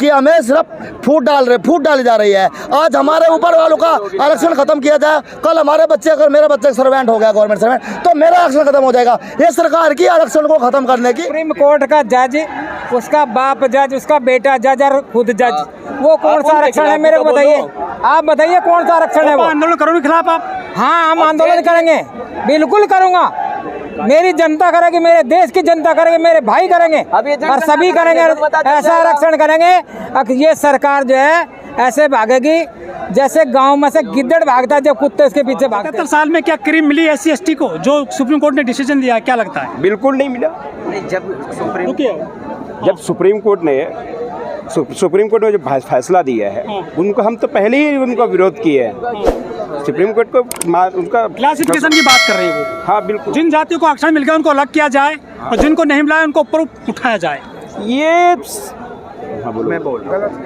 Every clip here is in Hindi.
कि हमें सिर्फ फूट डाली जा रही है। आज हमारे ऊपर वालों का आरक्षण खत्म किया जाए, कल हमारे बच्चे, अगर मेरा बच्चा सर्वेंट हो गया, गवर्नमेंट सर्वेंट, तो मेरा आरक्षण खत्म हो जाएगा। ये सरकार की आरक्षण को खत्म करने की। सुप्रीम कोर्ट का जज, उसका बाप जज, उसका बेटा जज और खुद जज, वो कौन सा आरक्षण है मेरे को बताइए। आप बताइए कौन सा आरक्षण है वो। आंदोलन करोगे खिलाफ आप? हाँ, हम आंदोलन करेंगे, बिल्कुल करूँगा। मेरी जनता करेगी, मेरे देश की जनता करेगी, मेरे भाई करेंगे और सभी करेंगे। ऐसा आरक्षण करेंगे। ये सरकार जो है ऐसे भागेगी जैसे गांव में से गिद्दड़ भागता है जब कुत्ते उसके पीछे भागते। 77 साल में क्या क्रीम मिली SC/ST को जो सुप्रीम कोर्ट ने डिसीजन दिया, क्या लगता है? बिल्कुल नहीं मिला। जब सुप्रीम कोर्ट ने जो फैसला दिया है, उनको हम तो पहले ही उनका विरोध किए हैं। सुप्रीम कोर्ट को उनका क्लासिफिकेशन की बात कर रहे हैं वो। हाँ बिल्कुल, जिन जातियों को आरक्षण मिल गया उनको अलग किया जाए और जिनको नहीं मिला उनको ऊपर उठाया जाए। ये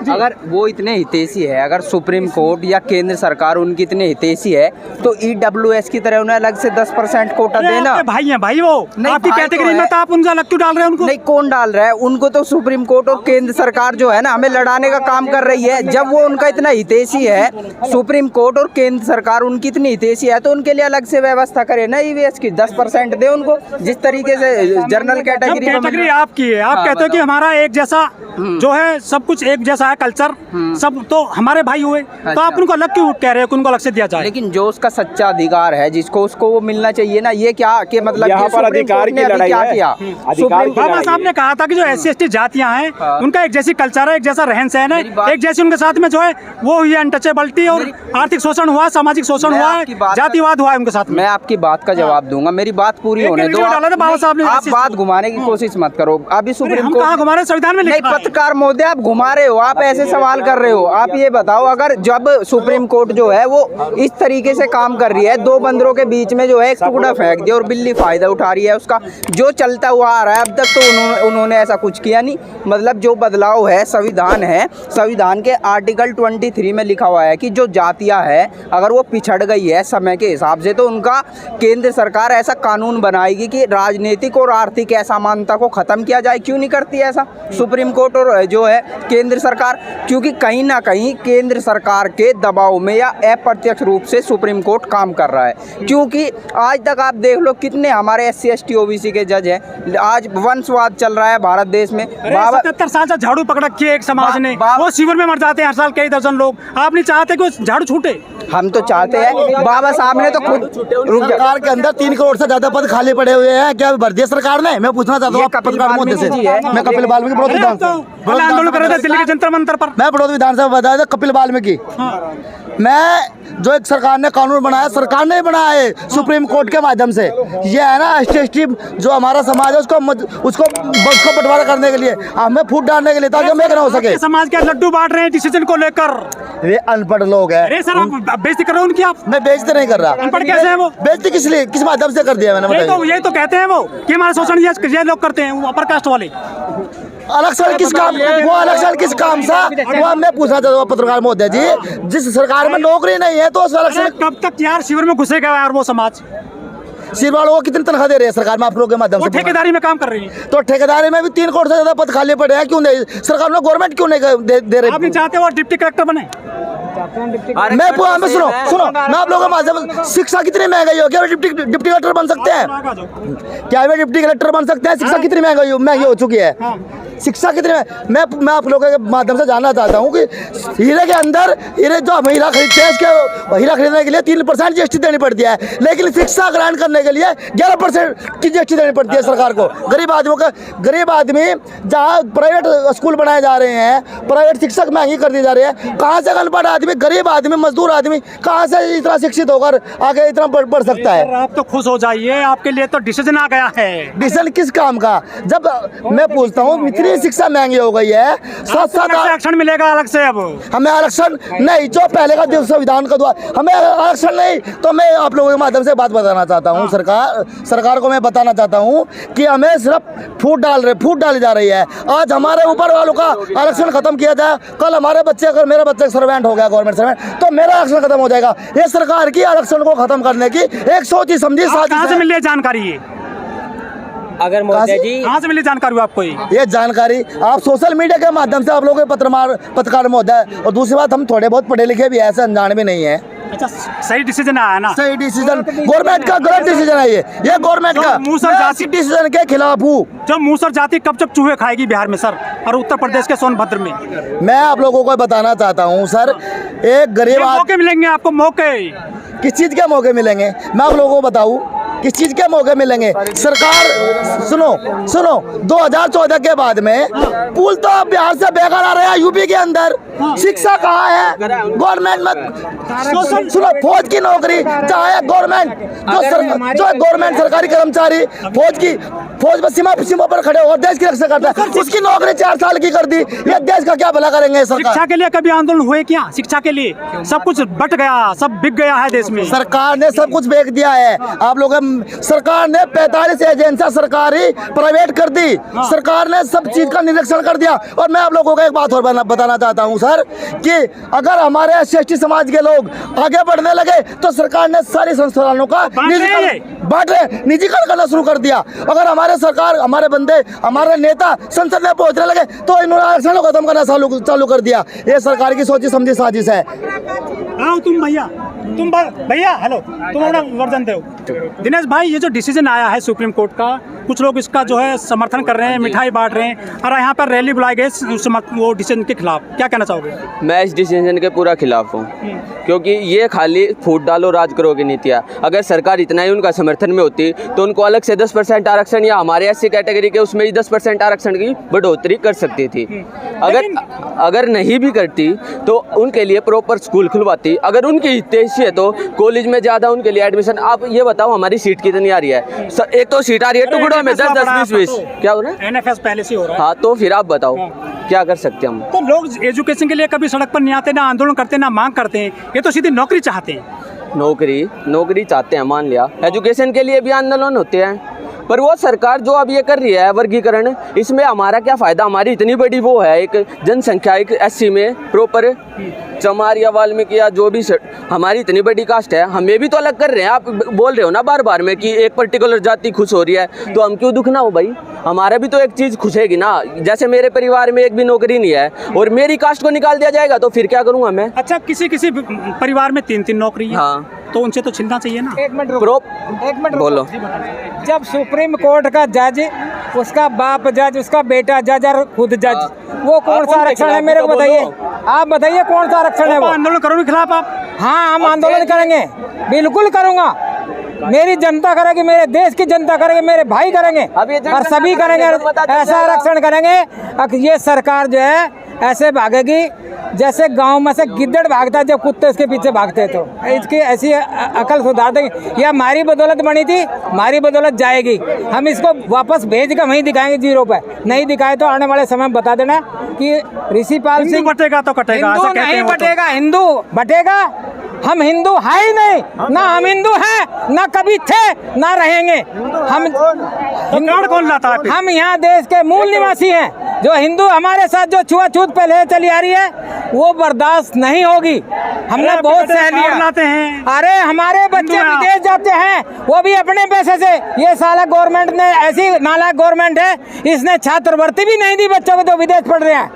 अगर वो इतने हितैषी है, अगर सुप्रीम कोर्ट या केंद्र सरकार उनकी इतने हितैषी है, तो EWS की तरह उन्हें अलग से 10% कोटा देना। भाई हैं भाई, वो आपकी कैटेगरी में तो आप उनसे अलग क्यों डाल रहे हैं उनको? नहीं, कौन डाल रहा है उनको? तो सुप्रीम कोर्ट और केंद्र सरकार जो है ना, हमें लड़ाने का काम कर रही है। जब वो उनका इतना हितैषी है, सुप्रीम कोर्ट और केंद्र सरकार उनकी इतनी हितैषी है, तो उनके लिए अलग से व्यवस्था करे ना EWS की। 10% दे उनको, जिस तरीके से जनरल कैटेगरी आपकी है। आप कहते हो कि हमारा एक जैसा जो है, सब कुछ एक जैसा है, कल्चर सब, तो हमारे भाई हुए। तो आप उनको अलग क्यों कह रहे हो, उनको अलग से दिया जाए? लेकिन जो उसका सच्चा अधिकार है, जिसको उसको वो मिलना चाहिए ना। ये क्या कि मतलब यहाँ पर अधिकार की लड़ाई क्या है। किया? बाबा साहब ने कहा था कि जो SC/ST जातियां हैं, उनका एक जैसी कल्चर है, एक जैसा रहन सहन है, एक जैसी उनके साथ में जो है वो हुई अनटचेबिलिटी और आर्थिक शोषण हुआ, सामाजिक शोषण हुआ है, जातिवाद हुआ है उनके साथ। मैं आपकी बात का जवाब दूंगा, मेरी बात पूरी होने दो। बाबा साहब ने आप बात घुमाने की कोशिश मत करो। अभी सुप्रीम कोर्ट हमारे संविधान में नहीं, पत्रकार महोदय आप घुमा रहे हो, आप ऐसे सवाल कर रहे हो। आप ये बताओ, अगर जब सुप्रीम कोर्ट जो है वो इस तरीके से काम कर रही है, दो बंदरों के बीच में जो है एक टुकड़ा फेंक दिया और बिल्ली फायदा उठा रही है उसका, जो चलता हुआ आ रहा है अब तक, तो उन्होंने ऐसा कुछ किया नहीं। मतलब जो बदलाव है, संविधान है, संविधान के आर्टिकल 23 में लिखा हुआ है कि जो जातियां है अगर वो पिछड़ गई है समय के हिसाब से, तो उनका केंद्र सरकार ऐसा कानून बनाएगी कि राजनीतिक और आर्थिक असमानता को खत्म किया जाए। क्यों नहीं करती ऐसा सुप्रीम कोर्ट और जो है केंद्र सरकार? क्योंकि कहीं ना कहीं केंद्र सरकार के दबाव में या अप्रत्यक्ष रूप से सुप्रीम कोर्ट काम कर रहा है। क्योंकि आज तक आप देख लो कितने हमारे SC/ST OBC के जज हैं। आज वंशवाद चल रहा है भारत देश में। 77 साल से झाड़ू पकड़ रखी है एक समाज ने, वो शिविर में मर जाते हैं हर साल कई दर्जन लोग। आप नहीं चाहते कि झाड़ू छूटे? हम तो चाहते हैं। बाबा साहब ने तो खुद सरकार के अंदर 3 करोड़ से ज्यादा पद खाली पड़े हुए हैं। क्या भर दिया सरकार ने? मैं पूछना चाहता हूँ पत्रकार महोदय से। मैं कपिल वाल्मीकि आंदोलन कर रहे थे दिल्ली के जंतर मंतर पर। मैं बड़ौदा विधानसभा बताया था कपिल वाल्मीकि। मैं जो एक सरकार ने कानून बनाया, सरकार ने बनाया है सुप्रीम कोर्ट के माध्यम से। ये है ना ST/ST जो हमारा समाज है उसको बंटवारा करने के लिए, हमें फूट डालने के लिए, ताकि हम एक ना हो सके। समाज के लड्डू बांट रहे हैं डिसीजन को लेकर। वे अनपढ़ लोग हैं। अरे सर, आप बेइज्जती कर रहे हो उनकी? आप? मैं बेइज्जती नहीं कर रहा। अनपढ़ कैसे है वो? बेइज्जती किस लिए, किस माध्यम से कर दिया मैंने? यही तो कहते हैं वो कि हमारा शोषण ये लोग करते हैं, वो अपर कास्ट वाले। आरक्षण किस काम? वो आरक्षण किस काम सा? वो मैं पूछना चाहता हूँ पत्रकार महोदय जी, जिस सरकार में नौकरी नहीं है तो उस आरक्षण कब तक यार शिविर में घुसेगा यार वो समाज? सिर वालों को कितनी तनख्वाह दे रही है सरकार में आप लोगों के माध्यम से? ठेकेदारी में काम कर रही है। तो ठेकेदारी में भी 3 करोड़ से ज्यादा पद खाली पड़े हैं। क्यों नहीं सरकार ने, गवर्नमेंट क्यों नहीं दे रही? आप नहीं चाहते वो डिप्टी कलेक्टर बने? मैं सुनो मैं आप लोगों के माध्यम, शिक्षा कितनी महंगाई हो? क्या वे डिप्टी कलेक्टर बन सकते हैं? क्या वे डिप्टी कलेक्टर बन सकते हैं? शिक्षा कितनी महंगी हो चुकी है? शिक्षा कितनी? मैं आप लोगों के माध्यम से जानना चाहता हूँ कि हीरे के अंदर, हीरे जो हम हीरा खरीदते हैं, उसके हीरा खरीदने के लिए 3% GST देनी पड़ती है, लेकिन शिक्षा ग्रहण करने के लिए 11% की GST देनी पड़ती है सरकार को। गरीब आदमी जहाँ प्राइवेट स्कूल बनाए जा रहे हैं, प्राइवेट शिक्षक महंगी कर दी जा रही है, कहाँ से अनपढ़ आदमी, गरीब आदमी, मजदूर आदमी कहाँ से इतना शिक्षित होकर आगे इतना बढ़ सकता है? आप तो खुश हो जाइए, आपके लिए तो डिसीजन आ गया है। डिसीजन किस काम का? जब मैं पूछता हूँ, इतनी शिक्षा महंगी हो गई है, 7 आरक्षण मिलेगा अलग से? अब हमें आरक्षण नहीं, जो पहले का संविधान का द्वारा हमें आरक्षण नहीं। तो मैं आप लोगों के माध्यम से बात बताना चाहता हूँ, सरकार को मैं बताना चाहता हूँ कि हमें सिर्फ फूट डाली जा रही है। आज हमारे ऊपर वालों का आरक्षण खत्म किया जाए, कल हमारे बच्चे, अगर मेरा बच्चा सर्वेंट हो गया, गवर्नमेंट सर्वेंट, तो मेरा आरक्षण खत्म हो जाएगा। ये सरकार की आरक्षण को खत्म करने की एक सोची समझी साजिश है। मिल रही जानकारी है? अगर कहाँ मोदी से? जी कहाँ से मिली जानकारी आपको ये जानकारी आप सोशल मीडिया के माध्यम से आप लोग पत्रकार महोदय, और दूसरी बात हम थोड़े बहुत पढ़े लिखे भी हैं, ऐसे अनजान भी नहीं है। अच्छा, सही डिसीजन आया ना? सही डिसीजन, गवर्नमेंट का गलत डिसीजन है ये गवर्नमेंट का। मुंह से जाति डिसीजन के खिलाफ हूँ। जब मूसर जाति कब तक चूहे खाएगी बिहार में सर, और उत्तर प्रदेश के सोनभद्र में? मैं आप लोगों को बताना चाहता हूँ सर, एक गरीब मौके मिलेंगे आपको, मौके किस चीज के मौके मिलेंगे, मैं आप लोगों को बताऊं किस चीज के मौके मिलेंगे। सरकार सुनो 2014 के बाद में पुल तो बिहार से बेकार आ रहा है यूपी के अंदर, शिक्षा कहाँ है गवर्नमेंट में? सुनो, फौज की नौकरी चाहे गवर्नमेंट जो गवर्नमेंट सरकारी कर्मचारी फौज में सीमा पर खड़े और देश की रक्षा करता है, उसकी नौकरी 4 साल की कर दी। ये देश का क्या भला करेंगे सरकार? शिक्षा के लिए कभी आंदोलन हुए क्या? शिक्षा के लिए सब कुछ बट गया, सब बिक गया है देश में। सरकार ने सब कुछ बेच दिया है। आप लोग सरकार ने 45 एजेंसियां सरकारी प्राइवेट कर दी। सरकार ने सब चीज का निरीक्षण कर दिया। और मैं आप लोगों को एक बात और बताना चाहता हूं सर, कि अगर हमारे SC/ST समाज के लोग आगे बढ़ने लगे तो सरकार ने सारी संस्थानों का निजीकरण करना शुरू कर दिया। अगर हमारे सरकार, हमारे बंदे, हमारे नेता संसद में पहुंचने लगे तो इन्होंने आरक्षण को खत्म करना चालू कर दिया। ये सरकार की सोची समझी साजिश है। आओ तुम भैया हेलो, तुम अपना वर्जन दो। दिनेश भाई, ये जो डिसीजन आया है सुप्रीम कोर्ट का, कुछ लोग इसका जो है समर्थन कर रहे हैं, मिठाई बांट रहे हैं, और यहाँ पर रैली बुलाई गई वो डिसीजन के खिलाफ, क्या कहना चाहोगे? मैं इस डिसीजन के पूरा खिलाफ हूँ, क्योंकि ये खाली फूट डालो राज करो की नीति है। अगर सरकार इतना ही उनका समर्थन में होती तो उनको अलग से 10% आरक्षण, या हमारे SC कैटेगरी के उसमें ही 10% आरक्षण की बढ़ोतरी कर सकती थी। अगर नहीं भी करती तो उनके लिए प्रॉपर स्कूल खुलवाती। अगर उनकी हितैषी है तो कॉलेज में ज़्यादा उनके लिए एडमिशन। आप ये बताओ हमारी सीट कितनी आ रही है? एक तो सीट आ रही है टुकड़ों में 10-10, 20-20, क्या हो रहा है? NFS पहले से हो रहा है। हाँ, तो फिर आप बताओ क्या कर सकते हैं हम? तो लोग एजुकेशन के लिए कभी सड़क पर नहीं आते, ना आंदोलन करते, ना मांग करते हैं, ये तो सीधी नौकरी चाहते हैं। नौकरी चाहते हैं, मान लिया। एजुकेशन के लिए भी आंदोलन होते हैं, पर वो सरकार जो अब ये कर रही है वर्गीकरण, इसमें हमारा क्या फ़ायदा? हमारी इतनी बड़ी वो है एक जनसंख्या, एक SC में प्रॉपर चमार या वाल्मीकि या जो भी हमारी इतनी बड़ी कास्ट है, हमें भी तो अलग कर रहे हैं। आप बोल रहे हो ना बार बार में कि एक पर्टिकुलर जाति खुश हो रही है, तो हम क्यों दुख ना हो भाई? हमारा भी तो एक चीज़ खुशेगी ना। जैसे मेरे परिवार में एक भी नौकरी नहीं है और मेरी कास्ट को निकाल दिया जाएगा तो फिर क्या करूँगा मैं? अच्छा, किसी परिवार में 3-3 नौकरी है, हाँ, तो उनसे तो छिलना चाहिए ना। एक मिनट बोलो। जब सुप्रीम कोर्ट का जज, उसका बाप जज, उसका बेटा जज और खुद जज, वो कौन सा आरक्षण है मेरे को बताइए? आप बताइए कौन सा आरक्षण है वो? आंदोलन करोगे खिलाफ आप? हाँ, हम आंदोलन करेंगे, बिल्कुल करूँगा। मेरी जनता करेगी, मेरे देश की जनता करेगी, मेरे भाई करेंगे, और सभी करेंगे। ऐसा आरक्षण करेंगे। ये सरकार जो है ऐसे भागेगी जैसे गांव में से गिद्दड़ भागता है जब कुत्ते उसके पीछे भागते हैं। तो इसकी ऐसी अकल सुधार देंगे। यह हमारी बदौलत बनी थी, हमारी बदौलत जाएगी। हम इसको वापस भेज कर वहीं दिखाएंगे 0 पे। नहीं दिखाए तो आने वाले समय में बता देना कि ऋषिपाल सिंह बटेगा तो कटेगा, हिंदू नहीं बटेगा, हिंदू बटेगा। हम हिंदू है ही नहीं, ना हम हिंदू हैं, ना कभी थे, ना रहेंगे। हम कौन लाता है? हम यहाँ देश के मूल निवासी हैं। जो हिंदू हमारे साथ जो छुआछूत पहले चली आ रही है वो बर्दाश्त नहीं होगी। हमने बहुत सह लिया। अरे हमारे बच्चे विदेश जाते हैं, वो भी अपने पैसे से। ये साला गवर्नमेंट ने ऐसी नालायक गवर्नमेंट है, इसने छात्रवृत्ति भी नहीं दी बच्चों को, तो विदेश पढ़ रहे हैं।